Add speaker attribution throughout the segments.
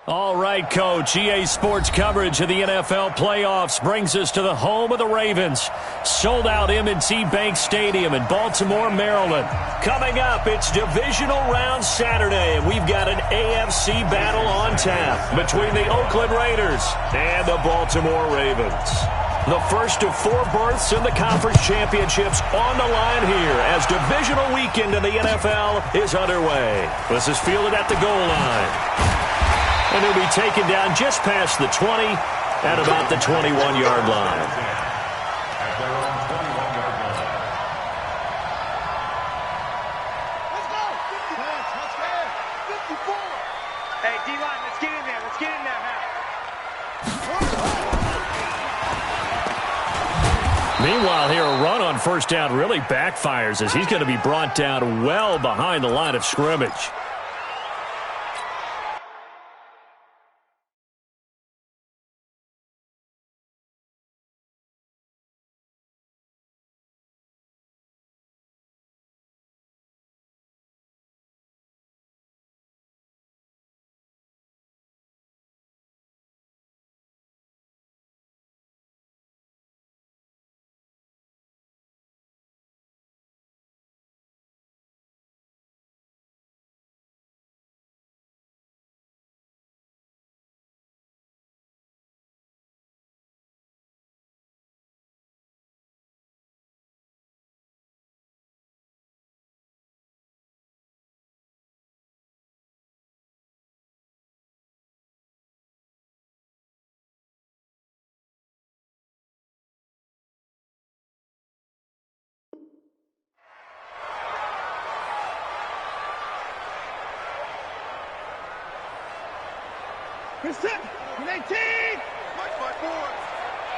Speaker 1: All right, Coach. EA Sports coverage of the NFL playoffs brings us to the home of the Ravens. Sold out M&T Bank Stadium in Baltimore, Maryland. Coming up, it's divisional round Saturday, and we've got an AFC battle on tap between the Oakland Raiders and the Baltimore Ravens. The first of 4 berths in the conference championships on the line here as divisional weekend in the NFL is underway. This is fielded at the goal line. And he'll be taken down just past the 20 at about the 21-yard line.
Speaker 2: Let's go! 54! Hey, D-line, let's get in there. Let's get in there now.
Speaker 1: Meanwhile, here a run on first down really backfires as he's going to be brought down well behind the line of scrimmage.
Speaker 2: Here's 10, 18! Fight forward!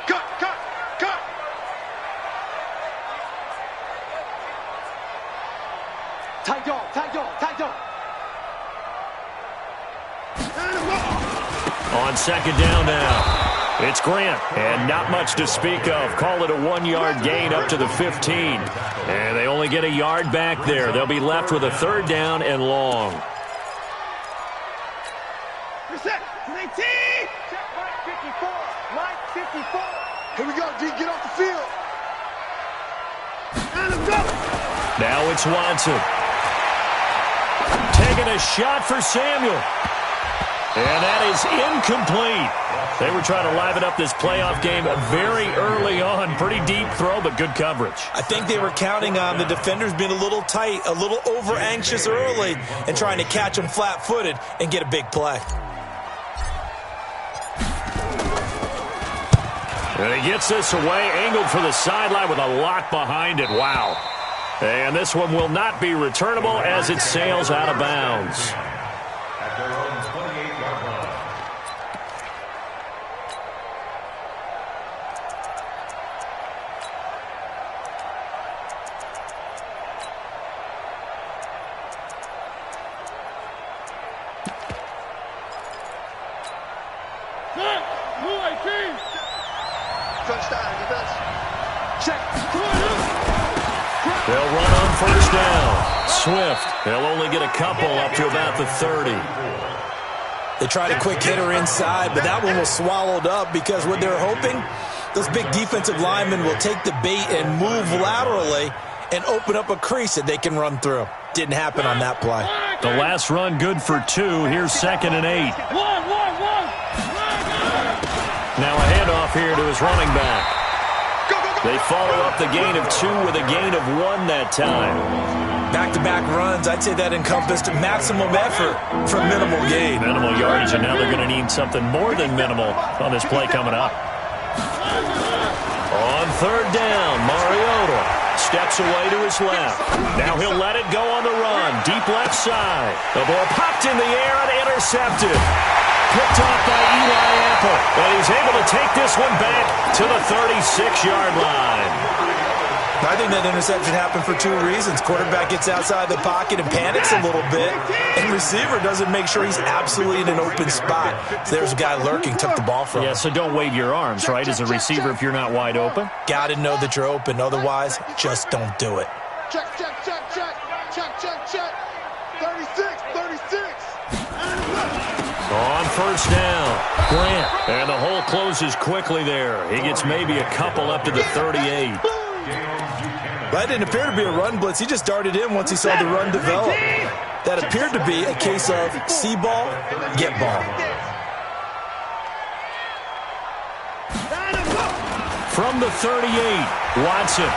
Speaker 2: Cut! Tight dog!
Speaker 1: On second down now, it's Grant, and not much to speak of. Call it a 1-yard gain up to the 15. And they only get a yard back there. They'll be left with a third down and long.
Speaker 2: Reset! 19! Check Mike 54! Mike 54! Here we go, D. Get off the field! And let's go!
Speaker 1: Now it's Watson. Taking a shot for Samuel. And that is incomplete. They were trying to liven up this playoff game very early on. Pretty deep throw, but good coverage.
Speaker 3: I think they were counting on the defenders being a little tight, a little over-anxious early, and trying to catch them flat-footed and get a big play.
Speaker 1: And he gets this away, angled for the sideline with a lock behind it. Wow. And this one will not be returnable as it sails out of bounds.
Speaker 4: At their own 28-yard line.
Speaker 2: Touchdown, defense. Check.
Speaker 1: They'll run on first down. Swift. They'll only get a couple up to about the 30.
Speaker 3: They tried a quick hitter inside, but that one was swallowed up because what they're hoping, those big defensive linemen will take the bait and move laterally and open up a crease that they can run through. Didn't happen on that play.
Speaker 1: The last run good for 2. Here's 2nd and 8. Now a handoff here to his running back. They follow up the gain of 2 with a gain of 1 that time.
Speaker 3: Back-to-back runs, I'd say that encompassed maximum effort for minimal gain.
Speaker 1: Minimal yardage, and now they're going to need something more than minimal on this play coming up. On third down, Mariota steps away to his left. Now he'll let it go on the run. Deep left side. The ball popped in the air and intercepted. Picked off by Eli Apple. And he's able to take this one back to the 36-yard line.
Speaker 3: I think that interception happened for 2 reasons. Quarterback gets outside the pocket and panics a little bit, and receiver doesn't make sure he's absolutely in an open spot. So there's a guy lurking, took the ball from him.
Speaker 1: Yeah, so don't wave your arms, right, as a receiver if you're not wide open?
Speaker 3: Got to know that you're open. Otherwise, just don't do it.
Speaker 2: Check. 36.
Speaker 1: On first down. Grant. And the hole closes quickly there. He gets maybe a couple up to the 38.
Speaker 3: That didn't appear to be a run blitz. He just darted in once he saw the run develop. That appeared to be a case of see ball, get ball.
Speaker 1: From the 38, Watson.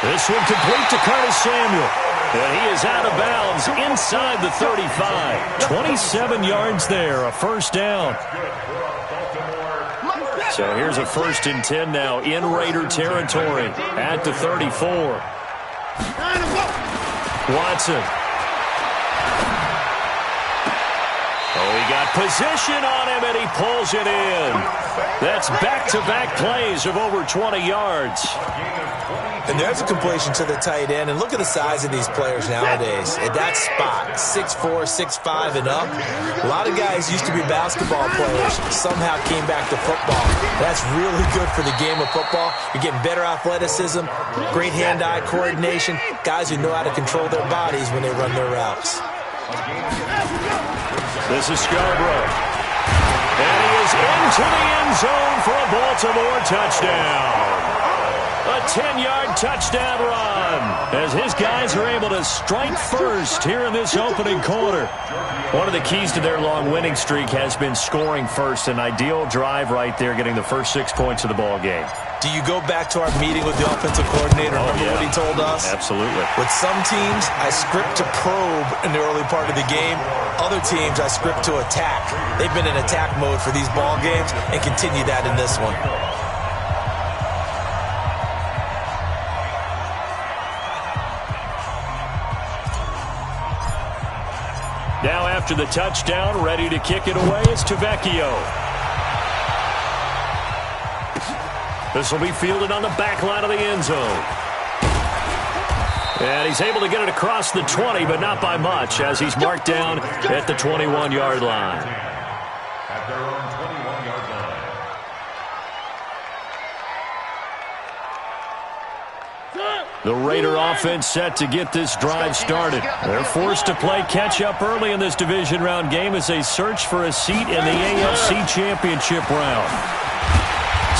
Speaker 1: This one complete to Curtis Samuel. And he is out of bounds inside the 35. 27 yards there, a first down. So here's a 1st and 10 now in Raider territory at the 34. Watson. Oh, he got position on him, and he pulls it in. That's back-to-back plays of over 20 yards.
Speaker 3: And there's a completion to the tight end. And look at the size of these players nowadays. At that spot, 6'4", 6'5", and up. A lot of guys used to be basketball players, somehow came back to football. That's really good for the game of football. You're getting better athleticism, great hand-eye coordination, guys who know how to control their bodies when they run their routes.
Speaker 1: This is Scarborough. And he is into the end zone for a Baltimore touchdown. A 10-yard touchdown run as his guys are able to strike first here in this opening quarter. One of the keys to their long winning streak has been scoring first. An ideal drive right there, getting the first 6 points of the ball game.
Speaker 3: Do you go back to our meeting with the offensive coordinator? Remember what he told us?
Speaker 1: Absolutely.
Speaker 3: With some teams, I script to probe in the early part of the game. Other teams, I script to attack. They've been in attack mode for these ball games and continue that in this one.
Speaker 1: Now after the touchdown, ready to kick it away is Tavecchio. This will be fielded on the back line of the end zone. And he's able to get it across the 20, but not by much, as he's marked down at the 21-yard line.
Speaker 4: At their own 21-yard line.
Speaker 1: The Raider offense set to get this drive started. They're forced to play catch-up early in this division round game as they search for a seat in the AFC Championship round.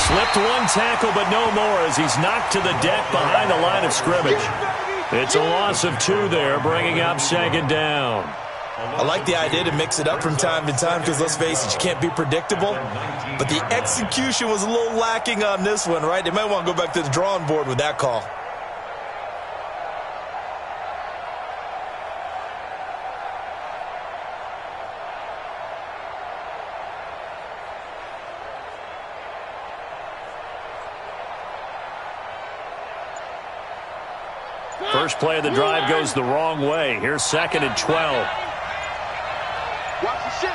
Speaker 1: Slipped one tackle, but no more as he's knocked to the deck behind the line of scrimmage. It's a loss of 2 there, bringing up 2nd down.
Speaker 3: I like the idea to mix it up from time to time because, let's face it, you can't be predictable. But the execution was a little lacking on this one, right? They might want to go back to the drawing board with that call.
Speaker 1: First play of the drive goes the wrong way. Here's 2nd and 12.
Speaker 2: Watch the ship.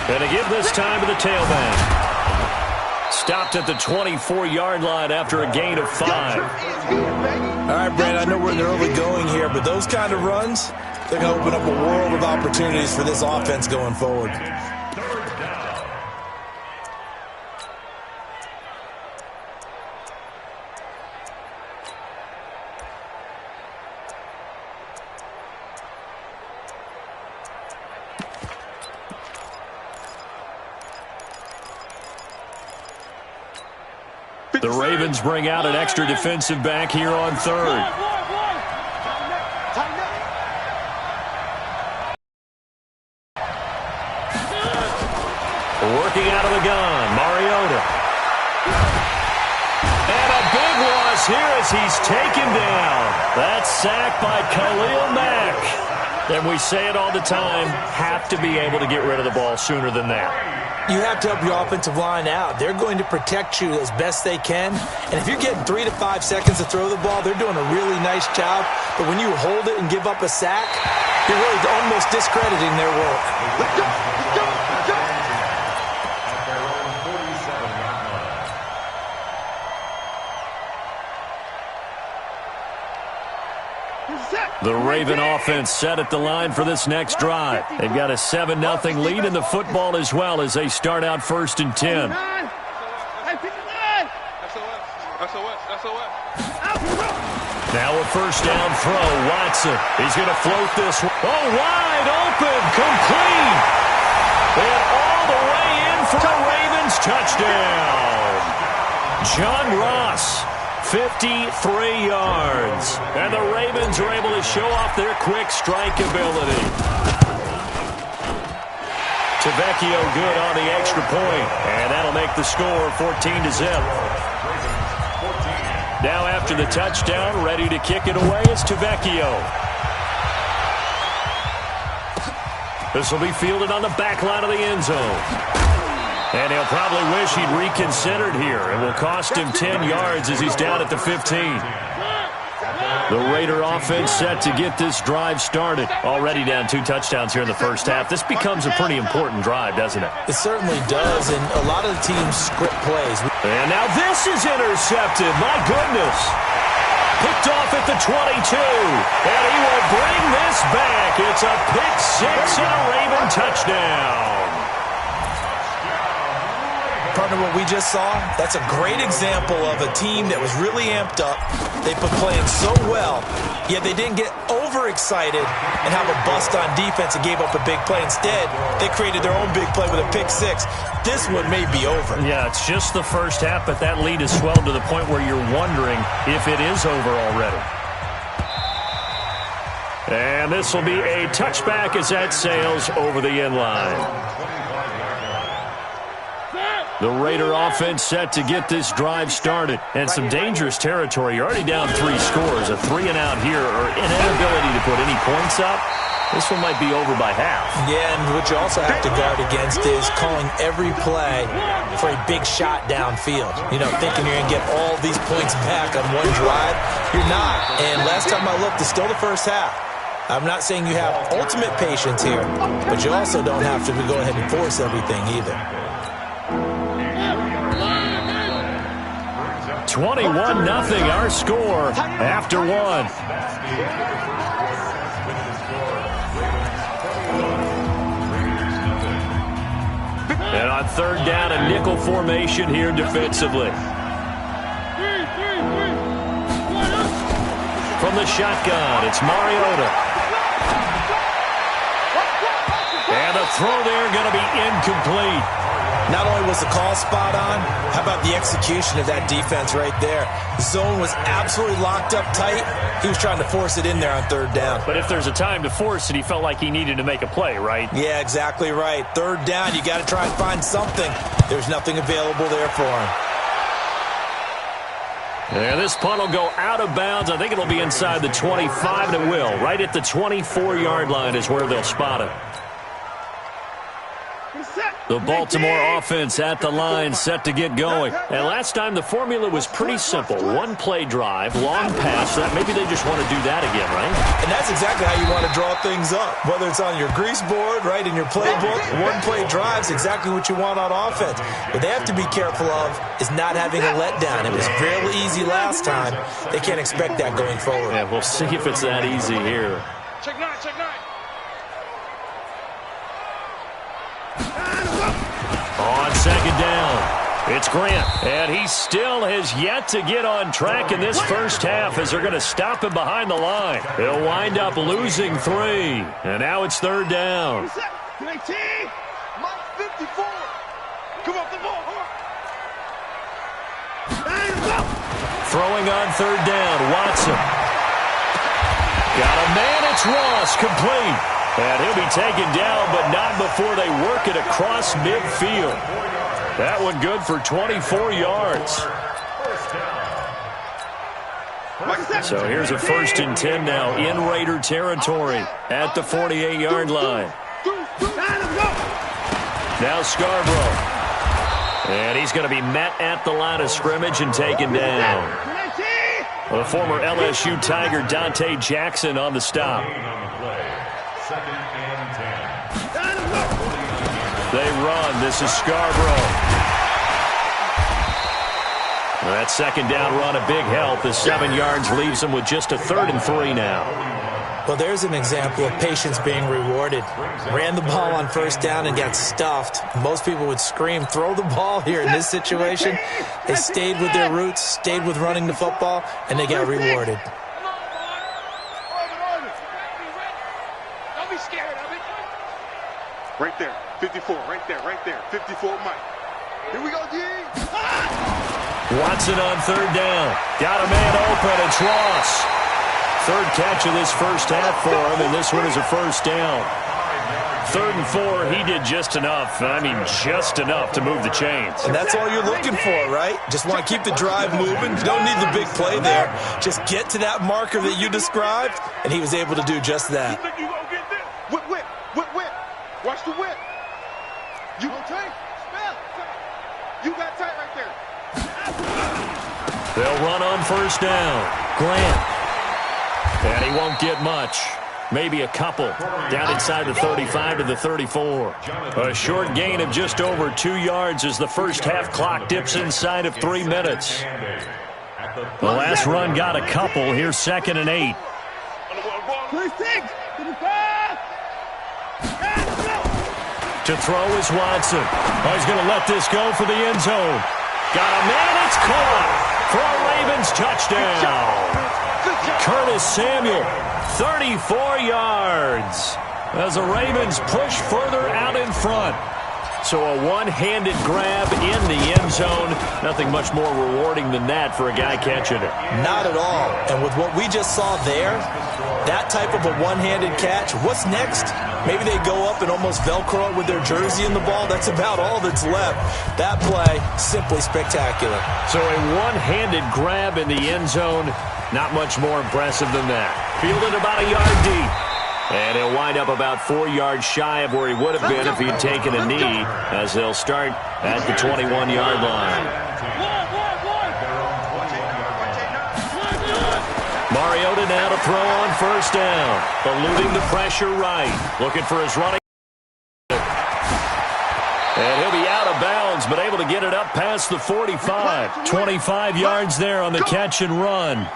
Speaker 1: And to give this time to the tailback. Stopped at the 24-yard line after a gain of 5.
Speaker 3: All right, Brad, I know we're in the early going here, but those kind of runs, they're going to open up a world of opportunities for this offense going forward.
Speaker 1: The Ravens bring out an extra defensive back here on 3rd. Working out of the gun, Mariota. And a big loss here as he's taken down. That's sacked by Khalil Mack. And we say it all the time, have to be able to get rid of the ball sooner than that.
Speaker 3: You have to help your offensive line out. They're going to protect you as best they can. And if you're getting 3 to 5 seconds to throw the ball, they're doing a really nice job. But when you hold it and give up a sack, you're really almost discrediting their work.
Speaker 2: Let's go.
Speaker 4: At their own 47-yard line.
Speaker 1: The Raven offense set at the line for this next drive. They've got a 7-0 lead in the football as well as they start out 1st and 10. Now a first down throw. Watson. He's going to float this one. Oh, wide open. Complete. And all the way in for a Ravens touchdown. John Ross, 53 yards. And the Ravens are able to show off their quick strike ability. Tavecchio good on the extra point. And that'll make the score 14-0. Now after the touchdown, ready to kick it away is Tavecchio. This will be fielded on the back line of the end zone. And he'll probably wish he'd reconsidered here. It will cost him 10 yards as he's down at the 15. The Raider offense set to get this drive started. Already down 2 touchdowns here in the first half. This becomes a pretty important drive, doesn't it?
Speaker 3: It certainly does, and a lot of the teams script plays.
Speaker 1: And now this is intercepted. My goodness. Picked off at the 22. And he will bring this back. It's a pick six and a Raven touchdown.
Speaker 3: Partner, what we just saw, that's a great example of a team that was really amped up. They've been playing so well, yet they didn't get overexcited and have a bust on defense and gave up a big play. Instead, they created their own big play with a pick six. This one may be over.
Speaker 1: Yeah, it's just the first half, but that lead has swelled to the point where you're wondering if it is over already. And this will be a touchback as that sails over the end line. The Raider offense set to get this drive started. And some dangerous territory. You're already down 3 scores. A 3-and-out here, or an inability to put any points up. This one might be over by half.
Speaker 3: Yeah, and what you also have to guard against is calling every play for a big shot downfield. You know, thinking you're going to get all these points back on one drive. You're not. And last time I looked, it's still the first half. I'm not saying you have ultimate patience here, but you also don't have to go ahead and force everything either.
Speaker 1: 21-0 our score after 1. And on third down, a nickel formation here defensively. From the shotgun, it's Mariota. And the throw there going to be incomplete.
Speaker 3: Not only was the call spot on, how about the execution of that defense right there? Zone was absolutely locked up tight. He was trying to force it in there on third down.
Speaker 1: But if there's a time to force it, he felt like he needed to make a play, right?
Speaker 3: Yeah, exactly right. Third down, you got to try and find something. There's nothing available there for him.
Speaker 1: And this punt will go out of bounds. I think it'll be inside the 25, and it will. Right at the 24-yard line is where they'll spot it. The Baltimore offense at the line, set to get going. And last time the formula was pretty simple. 1-play drive, long pass. That maybe they just want to do that again, right?
Speaker 3: And that's exactly how you want to draw things up. Whether it's on your grease board, right, in your playbook, 1-play drive's exactly what you want on offense. What they have to be careful of is not having a letdown. It was fairly easy last time. They can't expect that going forward.
Speaker 1: Yeah, we'll see if it's that easy here.
Speaker 2: Check 9, check 9.
Speaker 1: On second down, it's Grant. And he still has yet to get on track in this first half as they're going to stop him behind the line. He'll wind up losing 3. And now it's third down.
Speaker 2: 19, Mike 54. Come off the ball.
Speaker 1: Throwing on third down, Watson. Got a man, it's Ross, complete. And he'll be taken down, but not before they work it across midfield. That one good for 24 yards. So here's a 1st and 10 now in Raider territory at the 48-yard line. Now Scarborough. And he's going to be met at the line of scrimmage and taken down. The former LSU Tiger Dante Jackson on the stop. They run. This is Scarborough. That second down run a big help. The 7 yards leaves them with just a 3rd and 3 now.
Speaker 3: Well, there's an example of patience being rewarded. Ran the ball on first down and got stuffed. Most people would scream, throw the ball here in this situation. They stayed with their roots, stayed with running the football, and they got rewarded.
Speaker 2: Don't be scared of it. Right there, 54, right there, 54, Mike. Here we go, D.
Speaker 1: Watson on third down. Got a man open. It's Ross. Third catch of this first half for him, and this one is a first down. 3rd and 4, he did just enough. I mean, just enough to move the chains.
Speaker 3: And that's all you're looking for, right? Just want to keep the drive moving. You don't need the big play there. Just get to that marker that you described, and he was able to do just that.
Speaker 2: You think you gonna get this? Whip. Watch the whip. You gonna take? You got tight right there.
Speaker 1: They'll run on first down. Grant. And he won't get much. Maybe a couple. Down inside the 35 to the 34. A short gain of just over 2 yards as the first half clock dips inside of 3 minutes. The last run got a couple. Here's 2nd and 8. To throw is Watson. Oh, he's going to let this go for the end zone. Got a man. It's caught for a Ravens touchdown. Curtis Samuel, 34 yards. As the Ravens push further out in front. So a one-handed grab in the end zone. Nothing much more rewarding than that for a guy catching it.
Speaker 3: Not at all. And with what we just saw there, that type of a one-handed catch, what's next? Maybe they go up and almost Velcro it with their jersey in the ball. That's about all that's left. That play, simply spectacular.
Speaker 1: So a one-handed grab in the end zone. Not much more impressive than that. Fielded about a yard deep. And he'll wind up about 4 yards shy of where he would have been if he'd taken a knee, as they'll start at the 21-yard line. Mariota now to throw on first down. Eluding the pressure right. Looking for his running. And he'll be out of bounds, but able to get it up past the 45. 25 yards there on the catch and run.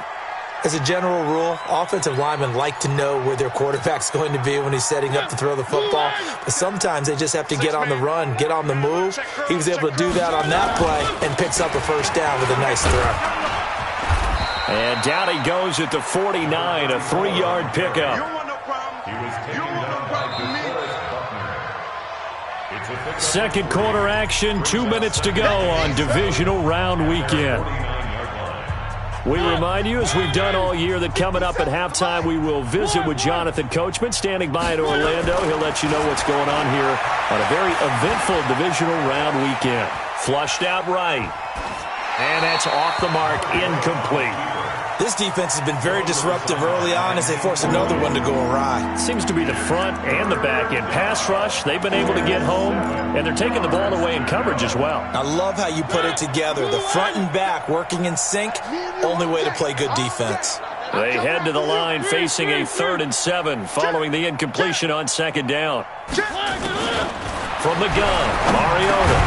Speaker 3: As a general rule, offensive linemen like to know where their quarterback's going to be when he's setting up to throw the football. But sometimes they just have to get on the run, get on the move. He was able to do that on that play and picks up a first down with a nice throw.
Speaker 1: And down he goes at the 49, a 3-yard pickup.
Speaker 2: You don't want no problem. You don't want no problem with me.
Speaker 1: Second quarter action, 2 minutes to go on divisional round weekend. We remind you, as we've done all year, that coming up at halftime, we will visit with Jonathan Coachman, standing by in Orlando. He'll let you know what's going on here on a very eventful divisional round weekend. Flushed out right. And that's off the mark, incomplete.
Speaker 3: This defense has been very disruptive early on as they force another one to go awry.
Speaker 1: Seems to be the front and the back end. Pass rush, they've been able to get home, and they're taking the ball away in coverage as well.
Speaker 3: I love how you put it together. The front and back working in sync, only way to play good defense.
Speaker 1: They head to the line facing a 3rd and 7 following the incompletion on second down. From the gun, Mariota.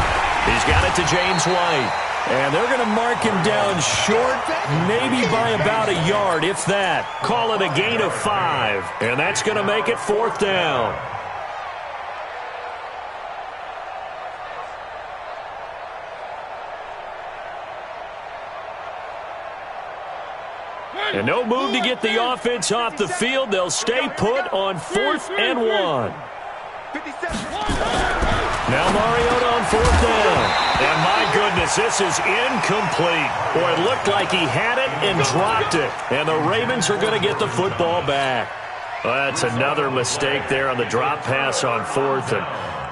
Speaker 1: He's got it to James White. And they're going to mark him down short, maybe by about a yard, if that. Call it a gain of 5. And that's going to make it 4th down. And no move to get the offense off the field. They'll stay put on 4th and 1. Now Mariota on 4th down. And my goodness, this is incomplete. Boy, it looked like he had it and dropped it. And the Ravens are going to get the football back. Well, that's another mistake there on the drop pass on 4th. And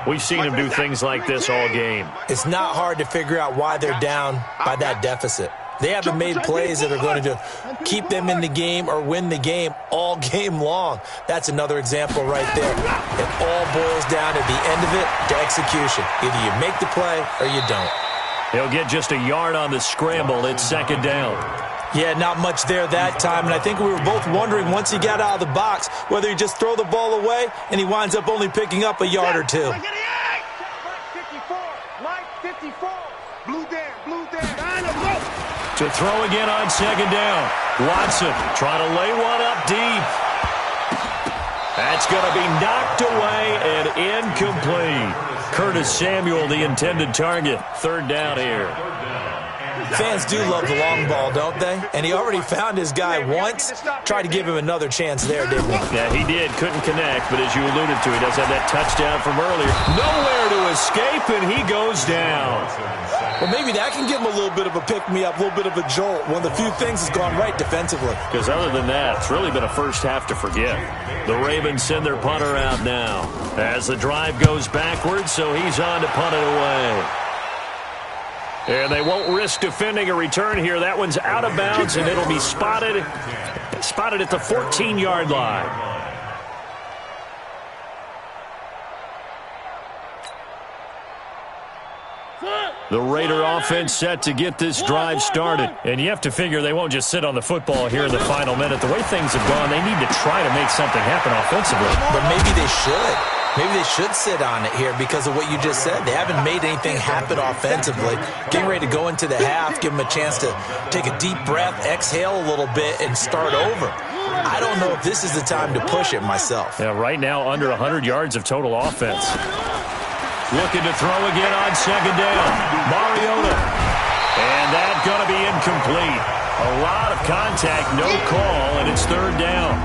Speaker 1: we've seen him do things like this all game.
Speaker 3: It's not hard to figure out why they're down by that deficit. They haven't made plays that are going to keep them in the game or win the game all game long. That's another example right there. It all boils down at the end of it to execution. Either you make the play or you don't.
Speaker 1: He'll get just a yard on the scramble. It's 2nd down.
Speaker 3: Yeah, not much there that time. And I think we were both wondering once he got out of the box whether he just throw the ball away and he winds up only picking up a yard or two.
Speaker 2: Mike 54. Blue down.
Speaker 1: To throw again on 2nd down. Watson trying to lay one up deep. That's going to be knocked away and incomplete. Curtis Samuel, the intended target. Third down here.
Speaker 3: Fans do love the long ball, don't they? And he already found his guy once. Tried to give him another chance there, didn't he?
Speaker 1: Yeah, he did. Couldn't connect, but as you alluded to, he does have that touchdown from earlier. Nowhere to escape, and he goes down.
Speaker 3: Well, maybe that can give him a little bit of a pick-me-up, a little bit of a jolt. One of the few things that's gone right defensively.
Speaker 1: Because other than that, it's really been a first half to forget. The Ravens send their punter out now as the drive goes backwards, so he's on to punt it away. And they won't risk defending a return here. That one's out of bounds, and it'll be spotted at the 14-yard line. The Raider offense set to get this drive started. And you have to figure they won't just sit on the football here in the final minute. The way things have gone, they need to try to make something happen offensively.
Speaker 3: But maybe they should. Maybe they should sit on it here because of what you just said. They haven't made anything happen offensively. Getting ready to go into the half, give them a chance to take a deep breath, exhale a little bit, and start over. I don't know if this is the time to push it myself.
Speaker 1: Yeah, right now under 100 yards of total offense. Looking to throw again on second down. Mariota. And that's going to be incomplete. A lot of contact, no call, and it's third down.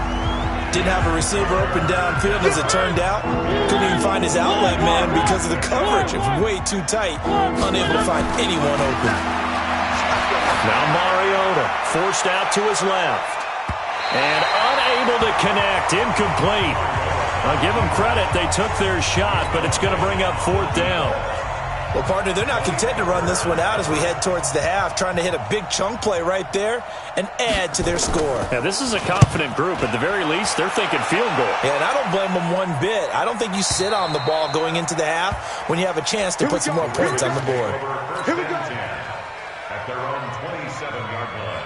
Speaker 3: Didn't have a receiver open downfield as it turned out. Couldn't even find his outlet man because of the coverage. It was way too tight. Unable to find anyone open.
Speaker 1: Now Mariota forced out to his left. And unable to connect. Incomplete. I'll give them credit. They took their shot, but it's going to bring up fourth down.
Speaker 3: Well, partner, they're not content to run this one out as we head towards the half, trying to hit a big chunk play right there and add to their score.
Speaker 1: Yeah, this is a confident group. At the very least, they're thinking field goal.
Speaker 3: Yeah, and I don't blame them one bit. I don't think you sit on the ball going into the half when you have a chance to put some more points on the board.
Speaker 2: Here we go.
Speaker 4: At their own 27-yard line.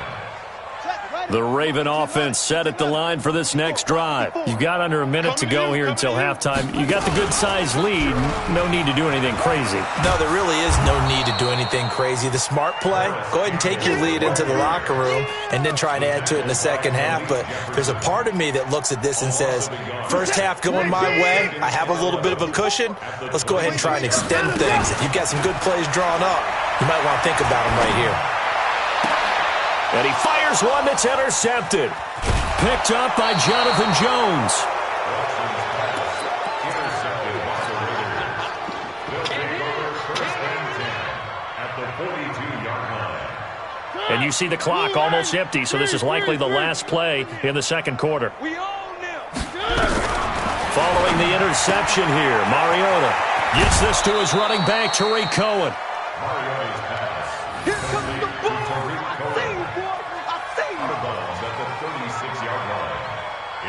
Speaker 1: The Raven offense set at the line for this next drive. You've got under a minute to go here until halftime. You got the good-sized lead. No need to do anything crazy.
Speaker 3: No, there really is no need to do anything crazy. The smart play, go ahead and take your lead into the locker room and then try and add to it in the second half. But there's a part of me that looks at this and says, first half going my way, I have a little bit of a cushion. Let's go ahead and try and extend things. If you've got some good plays drawn up, you might want to think about them right here.
Speaker 1: And he fires one that's intercepted. Picked up by Jonathan Jones. And you see the clock almost empty, so this is likely the last play in the second quarter. Following the interception here, Mariota gets this to his running back, Tariq Cohen.
Speaker 2: Here comes the ball.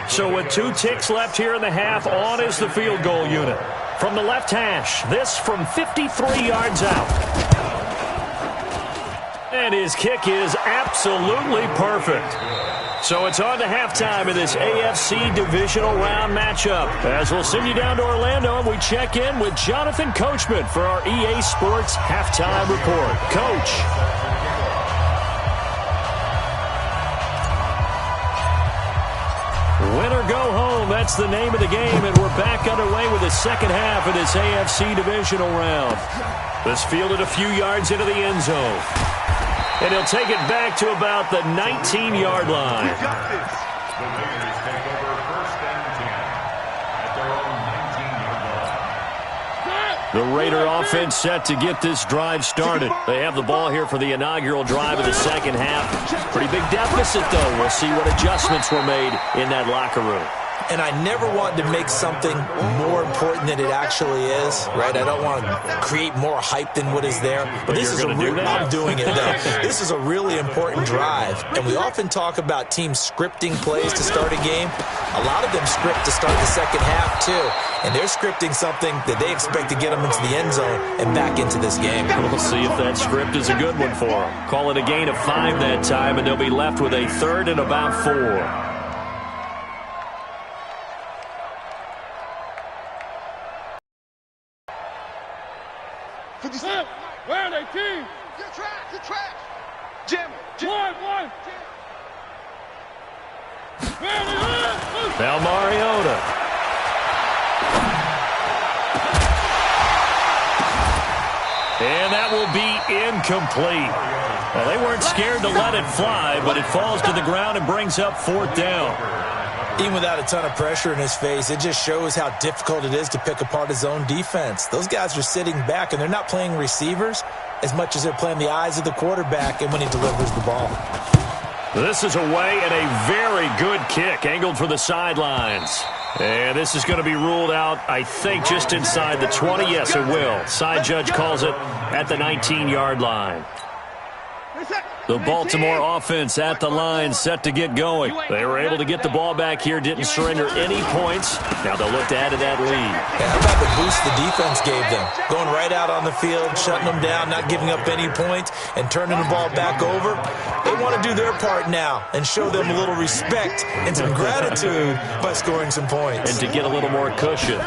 Speaker 1: So with 2 ticks left here in the half, on is the field goal unit. From the left hash, this from 53 yards out. And his kick is absolutely perfect. So it's on to halftime in this AFC divisional round matchup. As we'll send you down to Orlando, and we check in with Jonathan Coachman for our EA Sports Halftime Report. Coach. Win or go home, that's the name of the game, and we're back underway with the second half of this AFC divisional round. This fielded a few yards into the end zone. And he'll take it back to about the 19-yard line.
Speaker 2: We got this.
Speaker 4: The Raiders take over first and 10 at their own 19-yard line.
Speaker 1: The Raider offense set to get this drive started. They have the ball here for the inaugural drive of the second half. Pretty big deficit, though. We'll see what adjustments were made in that locker room.
Speaker 3: And I never want to make something more important than it actually is, right? I don't want to create more hype than what is there. But this is I'm doing it, though. This is a really important drive. And we often talk about teams scripting plays to start a game. A lot of them script to start the second half, too. And they're scripting something that they expect to get them into the end zone and back into this game.
Speaker 1: We'll see if that script is a good one for them. Call it a gain of 5 that time, and they'll be left with a third and about 4.
Speaker 2: Where are they, team? You're trash. Jim. One.
Speaker 1: Now Mariota incomplete. Well, they weren't scared to let it fly, but it falls to the ground and brings up 4th down.
Speaker 3: Even without a ton of pressure in his face, it just shows how difficult it is to pick apart his own defense. Those guys are sitting back, and they're not playing receivers as much as they're playing the eyes of the quarterback and when he delivers the ball.
Speaker 1: This is away and a very good kick, angled for the sidelines. And this is going to be ruled out, I think, just inside the 20. Yes, it will. Side judge calls it at the 19-yard line. The Baltimore offense at the line, set to get going. They were able to get the ball back here, didn't surrender any points. Now they'll look to add to that lead.
Speaker 3: Yeah, how about the boost the defense gave them? Going right out on the field, shutting them down, not giving up any points, and turning the ball back over. They want to do their part now and show them a little respect and some gratitude by scoring some points.
Speaker 1: And to get a little more cushion.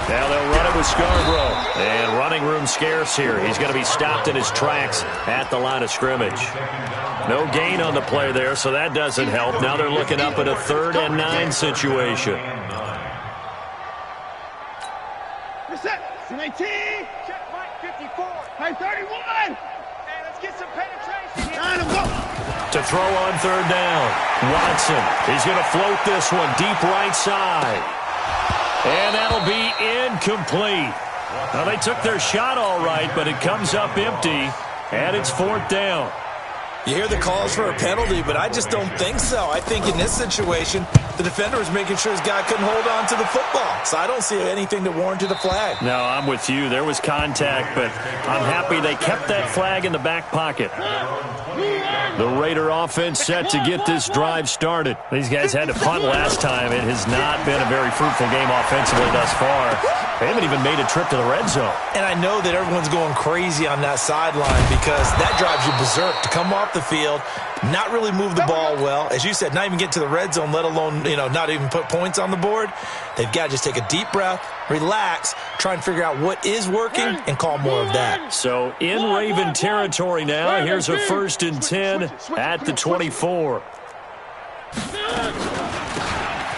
Speaker 1: Now they'll run it with Scarborough. And running room scarce here. He's going to be stopped in his tracks at the line of scrimmage. No gain on the play there, so that doesn't help. Now they're looking up at a 3rd and 9 situation.
Speaker 2: Reset. 19. Check Mike 54. Hey, 31. And let's get some penetration here.
Speaker 1: To throw on 3rd down. Watson. He's going to float this one deep right side. And that'll be incomplete. Now, they took their shot all right, but it comes up empty, and it's 4th down.
Speaker 3: You hear the calls for a penalty, but I just don't think so. I think in this situation, the defender was making sure his guy couldn't hold on to the football. So I don't see anything that warranted a flag.
Speaker 1: No, I'm with you. There was contact, but I'm happy they kept that flag in the back pocket. The Raider offense set to get this drive started. These guys had to punt last time. It has not been a very fruitful game offensively thus far. They haven't even made a trip to the red zone.
Speaker 3: And I know that everyone's going crazy on that sideline because that drives you berserk to come off the field, not really move the ball well. As you said, not even get to the red zone, let alone, not even put points on the board. They've got to just take a deep breath, relax, try and figure out what is working, and call more of that.
Speaker 1: So in Raven territory now, here's a 1st and 10 at the 24.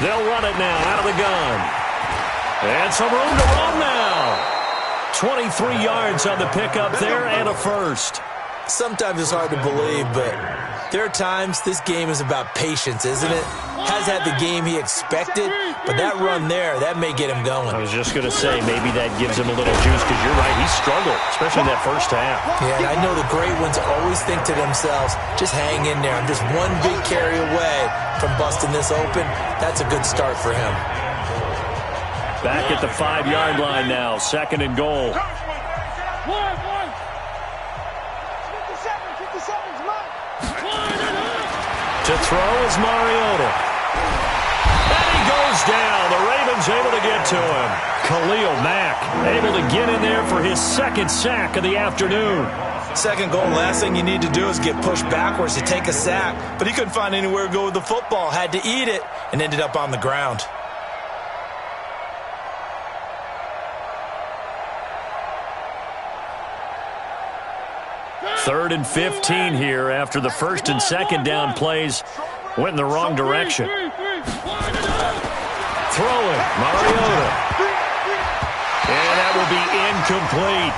Speaker 1: They'll run it now out of the gun. And some room to run now. 23 yards on the pickup there and a 1st.
Speaker 3: Sometimes it's hard to believe, but there are times this game is about patience, isn't it? Has had the game he expected, but that run there, that may get him going.
Speaker 1: I was just going to say, maybe that gives him a little juice, because you're right, he struggled, especially in that first half.
Speaker 3: Yeah, and I know the great ones always think to themselves, just hang in there. I'm just one big carry away from busting this open. That's a good start for him.
Speaker 1: Back at the 5-yard line now, 2nd and goal. To throw is Mariota. And he goes down. The Ravens able to get to him. Khalil Mack able to get in there for his 2nd sack of the afternoon.
Speaker 3: 2nd goal, last thing you need to do is get pushed backwards to take a sack. But he couldn't find anywhere to go with the football. Had to eat it and ended up on the ground.
Speaker 1: 3rd and 15 here after the 1st and 2nd down plays went in the wrong direction. Throwing, Mariota. And that will be incomplete.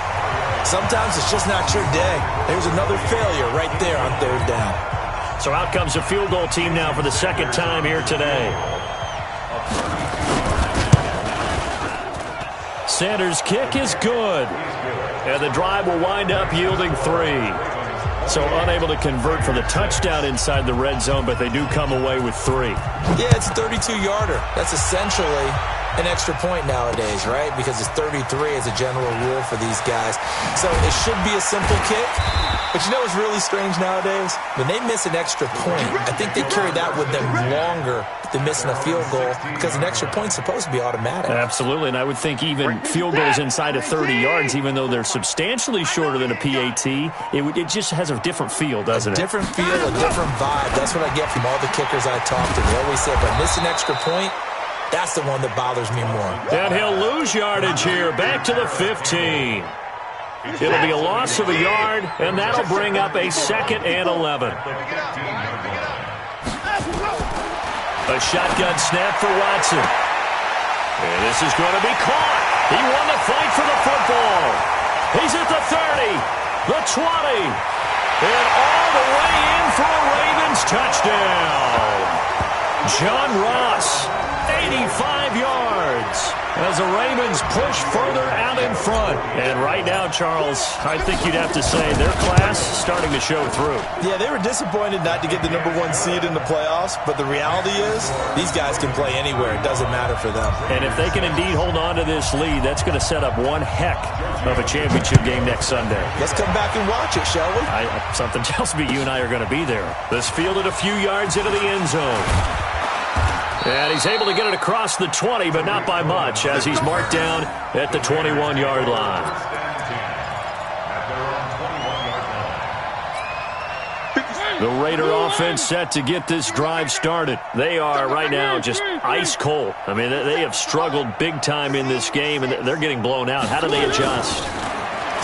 Speaker 3: Sometimes it's just not your day. There's another failure right there on 3rd down.
Speaker 1: So out comes a field goal team now for the 2nd time here today. Sanders' kick is good. And the drive will wind up yielding 3. So unable to convert for the touchdown inside the red zone, but they do come away with 3.
Speaker 3: Yeah, it's a 32-yarder. That's essentially an extra point nowadays, right? Because it's 33 as a general rule for these guys. So it should be a simple kick. But you know what's really strange nowadays? When they miss an extra point, I think they carry that with them longer than missing a field goal because an extra point's supposed to be automatic.
Speaker 1: Absolutely, and I would think even field goals inside of 30 yards, even though they're substantially shorter than a PAT, it just has a different feel, doesn't it?
Speaker 3: A different feel, a different vibe. That's what I get from all the kickers I talk to. They always say, if I miss an extra point, that's the one that bothers me more.
Speaker 1: And he'll lose yardage here, back to the 15. It'll be a loss of a yard, and that'll bring up a 2nd and 11. A shotgun snap for Watson. And this is going to be caught. He won the fight for the football. He's at the 30. the 20, and all the way in for a Ravens touchdown. John Ross, 85 yards, as the Ravens push further out in front. And right now, Charles, I think you'd have to say their class is starting to show through.
Speaker 3: Yeah, they were disappointed not to get the #1 seed in the playoffs, but the reality is these guys can play anywhere. It doesn't matter for them.
Speaker 1: And if they can indeed hold on to this lead, that's going to set up one heck of a championship game next Sunday.
Speaker 3: Let's come back and watch it, shall we?
Speaker 1: Something tells me you and I are going to be there. This fielded a few yards into the end zone. And he's able to get it across the 20, but not by much, as he's marked down at the 21-yard line. The Raider offense set to get this drive started. They are right now just ice cold. I mean, they have struggled big time in this game, and they're getting blown out. How do they adjust?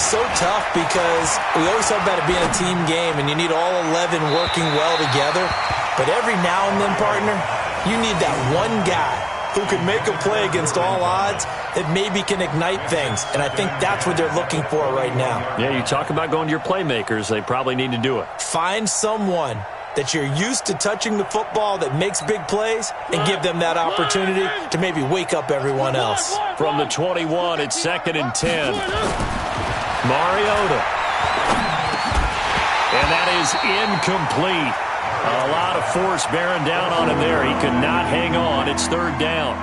Speaker 3: So tough, because we always talk about it being a team game, and you need all 11 working well together. But every now and then, partner, you need that one guy who can make a play against all odds that maybe can ignite things. And I think that's what they're looking for right now.
Speaker 1: Yeah, you talk about going to your playmakers. They probably need to do it.
Speaker 3: Find someone that you're used to touching the football that makes big plays and give them that opportunity to maybe wake up everyone else.
Speaker 1: From the 21, it's 2nd and 10. Mariota. And that is incomplete. A lot of force bearing down on him there. He could not hang on. It's 3rd down.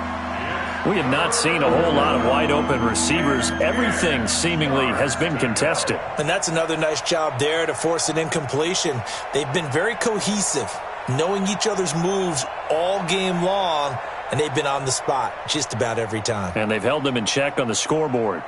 Speaker 1: We have not seen a whole lot of wide-open receivers. Everything seemingly has been contested.
Speaker 3: And that's another nice job there to force an incompletion. They've been very cohesive, knowing each other's moves all game long, and they've been on the spot just about every time.
Speaker 1: And they've held them in check on the scoreboard.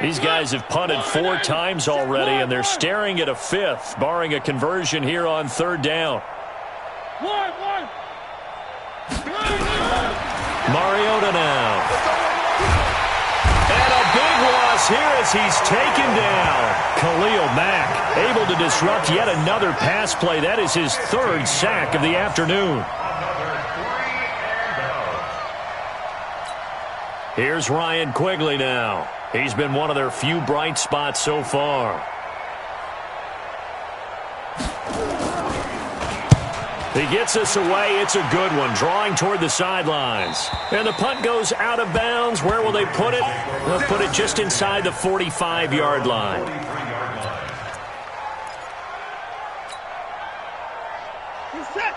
Speaker 1: These guys have punted 4 times already, and they're staring at a 5th, barring a conversion here on 3rd down. Mariota now. And a big loss here as he's taken down. Khalil Mack able to disrupt yet another pass play. That is his 3rd sack of the afternoon. Here's Ryan Quigley now. He's been one of their few bright spots so far. He gets us away. It's a good one, drawing toward the sidelines. And the punt goes out of bounds. Where will they put it? They'll put it just inside the 45-yard line.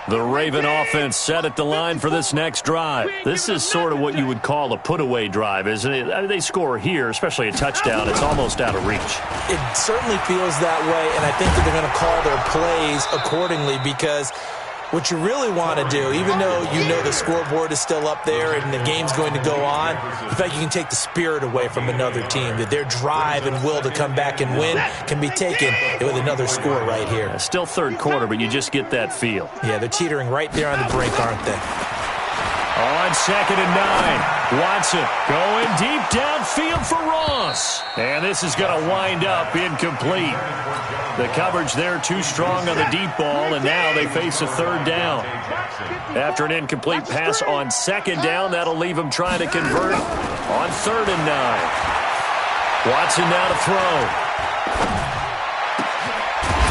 Speaker 1: The Raven offense set at the line for this next drive. This is sort of what you would call a put-away drive, isn't it? I mean, they score here, especially a touchdown. It's almost out of reach.
Speaker 3: It certainly feels that way, and I think that they're going to call their plays accordingly, because what you really want to do, even though you know the scoreboard is still up there and the game's going to go on, in fact, you can take the spirit away from another team, that their drive and will to come back and win can be taken with another score right here.
Speaker 1: Still 3rd quarter, but you just get that feel.
Speaker 3: Yeah, they're teetering right there on the brink, aren't they?
Speaker 1: On 2nd and 9, Watson going deep downfield for Ross. And this is going to wind up incomplete. The coverage there too strong on the deep ball, and now they face a 3rd down. After an incomplete pass on 2nd down, that'll leave them trying to convert on 3rd and 9. Watson now to throw.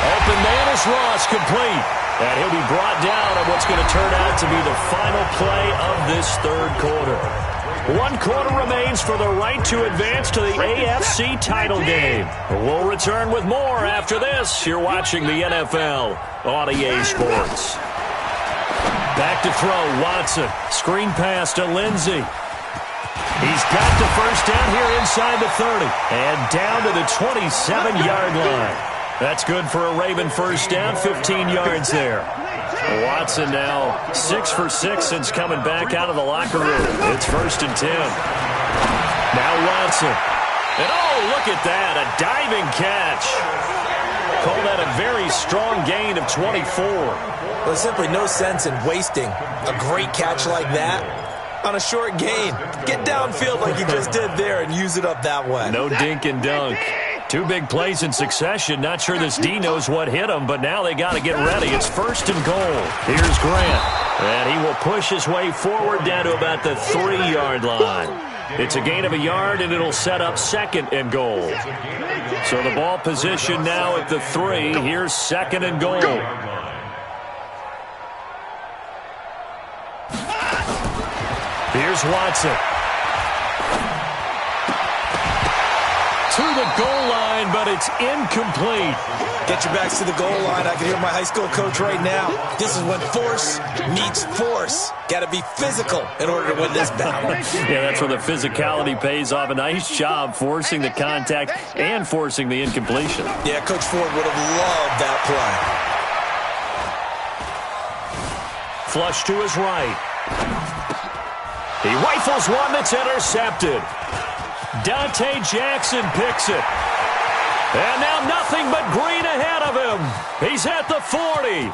Speaker 1: Open man is Ross, complete. And he'll be brought down on what's going to turn out to be the final play of this 3rd quarter. 1 quarter remains for the right to advance to the AFC title game. We'll return with more after this. You're watching the NFL on EA Sports. Back to throw, Watson. Screen pass to Lindsey. He's got the 1st down here inside the 30. And down to the 27-yard line. That's good for a Raven 1st down, 15 yards there. Watson now 6 for 6 since coming back out of the locker room. It's 1st and 10. Now Watson. And oh, look at that, a diving catch. Call that a very strong gain of 24.
Speaker 3: Well, there's simply no sense in wasting a great catch like that on a short gain. Get downfield like you just did there and use it up that way.
Speaker 1: No dink and dunk. Two big plays in succession. Not sure this D knows what hit him, but now they got to get ready. It's 1st and goal. Here's Grant. And he will push his way forward down to about the 3-yard line. It's a gain of a yard, and it'll set up 2nd and goal. So the ball position now at the 3. Here's 2nd and goal. Here's Watson. To the goal line, but it's incomplete.
Speaker 3: Get your backs to the goal line. I can hear my high school coach right now. This is when force meets force. Got to be physical in order to win this battle.
Speaker 1: Yeah, that's where the physicality pays off. A nice job forcing the contact and forcing the incompletion.
Speaker 3: Yeah, Coach Ford would have loved that
Speaker 1: play. Flush to his right. He rifles one that's intercepted. Dante Jackson picks it. And now nothing but green ahead of him. He's at the 40,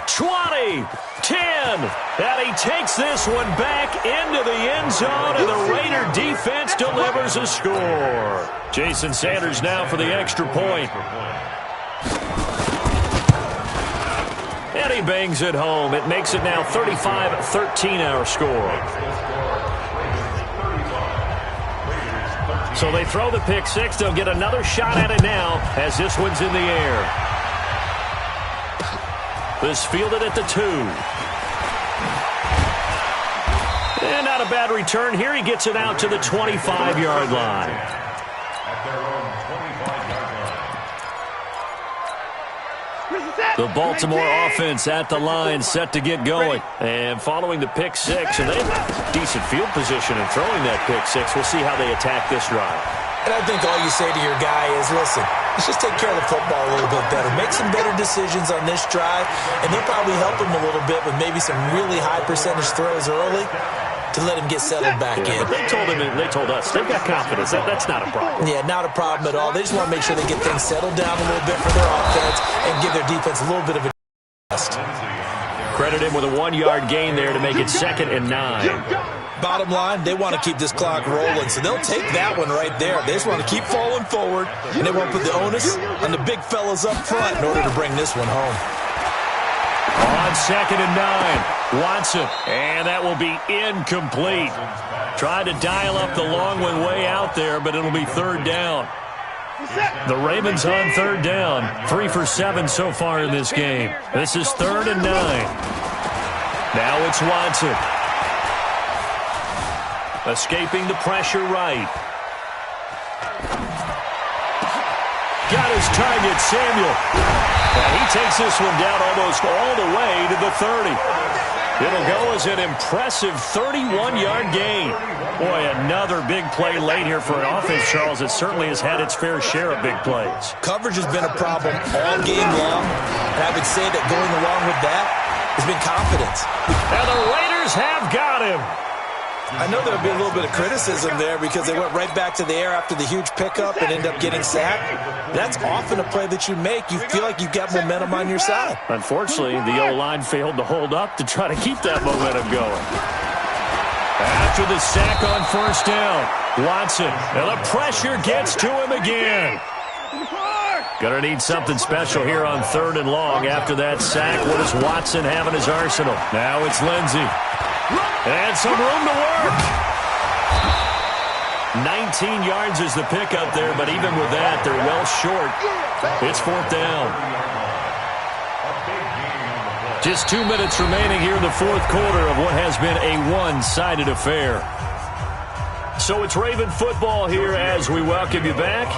Speaker 1: 20, 10. And he takes this one back into the end zone, and the Raider defense delivers a score. Jason Sanders now for the extra point. And he bangs it home. It makes it now 35-13 our score. So they throw the pick six. They'll get another shot at it now as this one's in the air. This fielded at the 2. And not a bad return here. He gets it out to the 25-yard line.
Speaker 4: At their own 25-yard line.
Speaker 1: The Baltimore offense at the line, set to get going. And following the pick six, and they have decent field position in throwing that pick six. We'll see how they attack this drive.
Speaker 3: And I think all you say to your guy is, listen, let's just take care of the football a little bit better. Make some better decisions on this drive, and they'll probably help him a little bit with maybe some really high percentage throws early to let him get settled back in.
Speaker 1: But they told us they've got confidence. That's not a problem.
Speaker 3: Yeah, not a problem at all. They just want to make sure they get things settled down a little bit for their offense and give their defense a little bit of a rest.
Speaker 1: Credit him with a 1-yard gain there to make it 2nd and 9.
Speaker 3: Bottom line, they want to keep this clock rolling, so they'll take that one right there. They just want to keep falling forward, and they want to put the onus on the big fellas up front in order to bring this one home.
Speaker 1: On 2nd and 9, Watson, and that will be incomplete. Tried to dial up the long one way out there, but it'll be 3rd down. The Ravens on 3rd down, 3 for 7 so far in this game. This is 3rd and 9. Now it's Watson. Escaping the pressure right. Got his target, Samuel. And he takes this one down almost all the way to the 30. It'll go as an impressive 31-yard gain. Boy, another big play late here for an offense, Charles. It certainly has had its fair share of big plays.
Speaker 3: Coverage has been a problem all game long, and I would say that going along with that has been confidence.
Speaker 1: And the Raiders have got him.
Speaker 3: I know there'll be a little bit of criticism there because they went right back to the air after the huge pickup and end up getting sacked. That's often a play that you make. You feel like you've got momentum on your side.
Speaker 1: Unfortunately, the O-line failed to hold up to try to keep that momentum going. After the sack on 1st down, Watson, and the pressure gets to him again. Gonna need something special here on 3rd and long after that sack. What does Watson have in his arsenal? Now it's Lindsey. And some room to work. 19 yards is the pickup there, but even with that, they're well short. It's 4th down. Just 2 minutes remaining here in the 4th quarter of what has been a one-sided affair. So it's Raven football here as we welcome you back.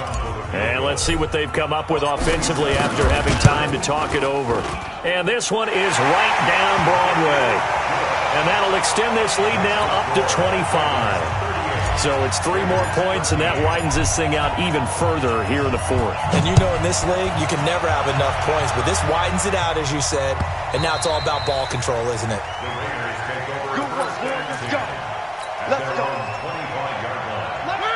Speaker 1: And let's see what they've come up with offensively after having time to talk it over. And this one is right down Broadway. And that'll extend this lead now up to 25. So it's 3 more points, and that widens this thing out even further here in the 4th.
Speaker 3: And you know in this league, you can never have enough points, but this widens it out, as you said, and now it's all about ball control, isn't it?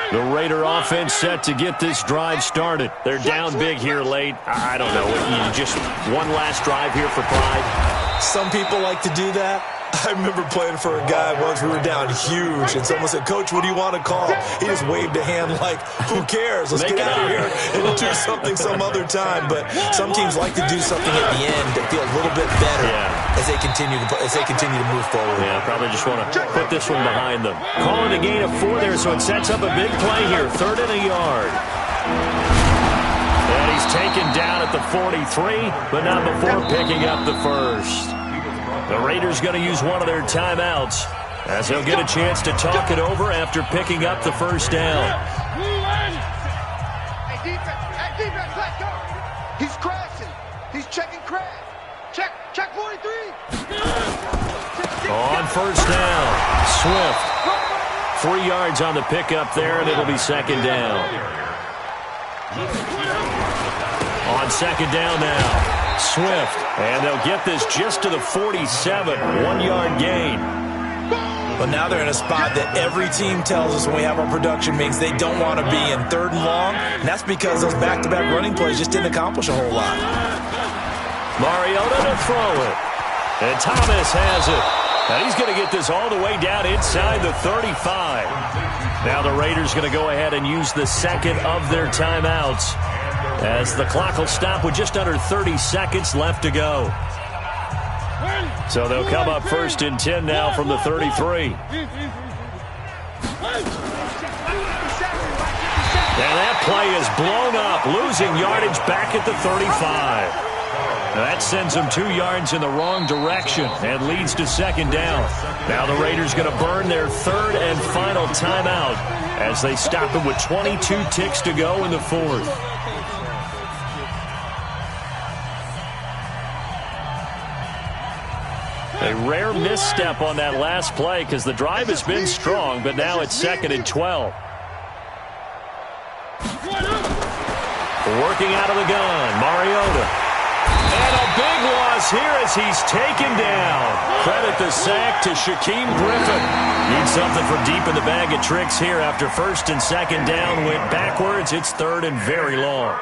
Speaker 1: The Raider offense set to get this drive started. They're down big here late. I don't know. Just one last drive here for pride.
Speaker 3: Some people like to do that. I remember playing for a guy once. We were down huge, and someone said, "Coach, what do you want to call?" He just waved a hand like, "Who cares? Let's get out of here and do something some other time." But some teams like to do something at the end to feel a little bit better as they continue to move forward.
Speaker 1: Yeah, probably just want to put this one behind them. Calling a gain of 4 there, so it sets up a big play here. 3rd and a yard. And he's taken down at the 43, but not before picking up the first. The Raiders going to use one of their timeouts as they'll get a chance to talk it over after picking up the first down.
Speaker 2: Hey, defense, let's go. He's crashing. He's checking crash. Check 43.
Speaker 1: On first down, Swift. 3 yards on the pickup there, and it'll be 2nd down. On 2nd down now. Swift, and they'll get this just to the 47, 1-yard gain.
Speaker 3: But now they're in a spot that every team tells us when we have our production meetings they don't want to be in, 3rd and long, and that's because those back-to-back running plays just didn't accomplish a whole lot.
Speaker 1: Mariota to throw it, and Thomas has it. And he's going to get this all the way down inside the 35. Now the Raiders going to go ahead and use the 2nd of their timeouts, as the clock will stop with just under 30 seconds left to go. So they'll come up 1st and 10 now from the 33. And that play is blown up, losing yardage back at the 35. Now that sends them 2 yards in the wrong direction and leads to 2nd down. Now the Raiders going to burn their 3rd and final timeout as they stop it with 22 ticks to go in the 4th. A rare misstep on that last play because the drive has been strong, but now it's 2nd and 12. Working out of the gun, Mariota. And a big loss here as he's taken down. Credit the sack to Shaquem Griffin. Need something from deep in the bag of tricks here after 1st and 2nd down. Went backwards. It's 3rd and very long.